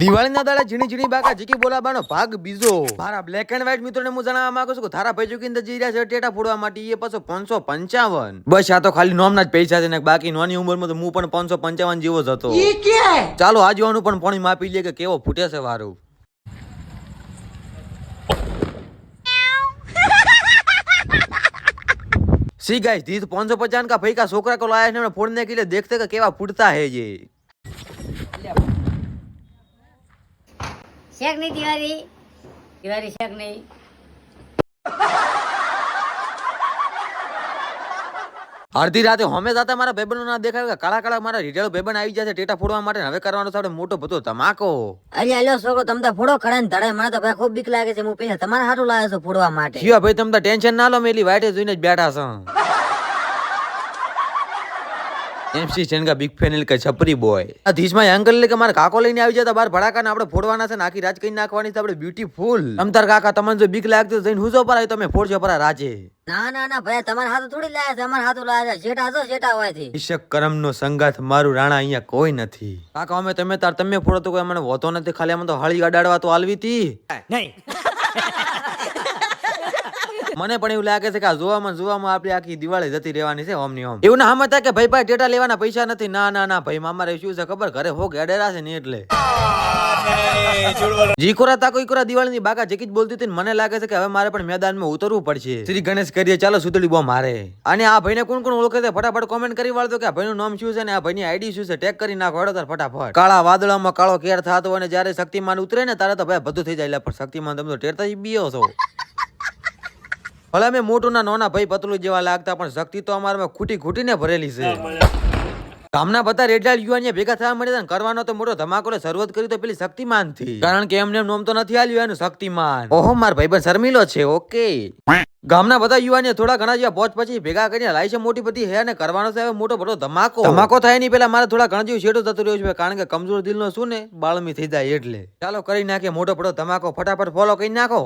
દિવાળીના દાડે ઝીણી ઝીણી બાકા જીકી બોલાબાનો ભાગ બીજો મારા બ્લેક એન્ડ વ્હાઈટ મિત્રોને હું જણાવવા માંગુ છું કે થારા ભાઈ જોગીને જઈ રહ્યા છે ટેટા ફોડવા માટે એ પાછો 555 બસ આ તો ખાલી નોમના જ પૈસા છે ને બાકી નાની ઉંમરમાં તો હું પણ 555 જેવો જ હતો ચાલો આ જોવાનું પણ પાણી માપી લે કે કેવો ફૂટે છે વારું सी गाइस दी 550 का भाई का छोकरा को लाया है फोड़ने के लिए देखते कि केवा फूटता है ये शेक नहीं तिवारी तिवारी शेक नहीं અડધી રાતે હોમે જાતા મારા ભાઈબંધો ના દેખાય કાળા કાળા મારા રીટેલ ભાઈબંધ આવી જશે ટેટા ફોડવા માટે હવે કરવાનો છે મોટો બધો ધમાકો અરે અલ્યો છોકરો તમ તો ફોડો ખડા ને ધડે મને તો ભાઈ ખૂબ બીક લાગે છે હું પૈસા તમારે હારું લાવ્યો છું ફોડવા માટે જીવા ભાઈ તમે ટેન્શન ના લો મેલી વાઈટે જોઈને જ બેઠા છો એમસી ચેન કા બિગ ફેન કે છપરી બોય આ ધીસમાં અંકલ લે કે મારા કાકો લઈને આવી જતા બાર ભડાકા ને આપણે ફોડવાના છે આખી રાજ કઈ નાખવાની છે આપણે બ્યુટીફુલ તમતાર કાકા તમને જો બીક લાગતી જઈને હુજો પર આવી તમે ફોડજો પર રાજે ના ના ના ભાઈ તમારા હાથ થોડી લાયા છે અમારા હાથ લાયા છે જેઠા છો જેઠા હોય છે ઈશક કરમ નો સંગાથ મારું રાણા અહીંયા કોઈ નથી કાકા અમે તમે ફોડો તો કોઈ મને હોતો નથી ખાલી અમે તો હળી અડાડવા તો આલવી હતી નહીં મને પણ એવું લાગે છે કે આ જોવામાં આપણી આખી દિવાળી જતી રહેવાની છે ઓમ ની ઓમ એવું ના સમજતા કે ભાઈ ભાઈ ટેટા લેવાના પૈસા નથી ના ના ના ભાઈ મામારે શું છે ખબર ઘરે હોગ અડેરા છે ને એટલે જીકોરા તા કોઈ કોરા દિવાળી ની બાકા જેકી જ બોલતી હતી મને લાગે છે કે હવે મારે પણ મેદાનમાં ઉતરવું પડશે શ્રી ગણેશ કરીએ ચાલો સુતળી બો મારે અને આ ભાઈને કોણ કોણ ઓળખે છે ફટાફટ કોમેન્ટ કરી વાળો કે આ ભાઈનું નામ શું છે ને આ ભાઈની આઈડી શું છે ટેગ કરી નાખો હડો તાર ફટાફટ કાળા વાદળામાં કાળો કેર થતો અને જ્યારે શક્તિમાન ઉતરે ને તારે તો ભાઈ બધું થઈ જાય પણ શક્તિમાન તમે તો ટેરતા જ બીયો છો ભલે મેં મોટું ના નોના ભાઈ પતલું જેવા લાગતા પણ શક્તિ તો અમારામાં ખૂટીને ભરેલી છે ગામના બધા રેડાળ યુવાનિયા ભેગા થવા મળે કરવાનો તો મોટો ધમાકો શરૂઆત કરી તો પેલી શક્તિમાન થી કારણ કે એમને નોમ તો નથી આલ્યું એનું શક્તિમાન ઓહો માર ભાઈબંધ શર્મિલો છે ઓકે ગામના બધા યુવાનિયા થોડા ઘણા જેવા પહોંચ પછી ભેગા કરીને લાઈ છે મોટી બધી હે ને કરવાનો છે મોટો બધો ધમાકો થાય નહીં પેલા મારે થોડા ઘણા જેવું શેડો થતું રહ્યું છે કારણ કે કમજોર દિલ નો શું ને બાળમી થઈ જાય એટલે ચાલો કરી નાખીએ મોટો બધો ધમાકો ફટાફટ ફોલો કરી નાખો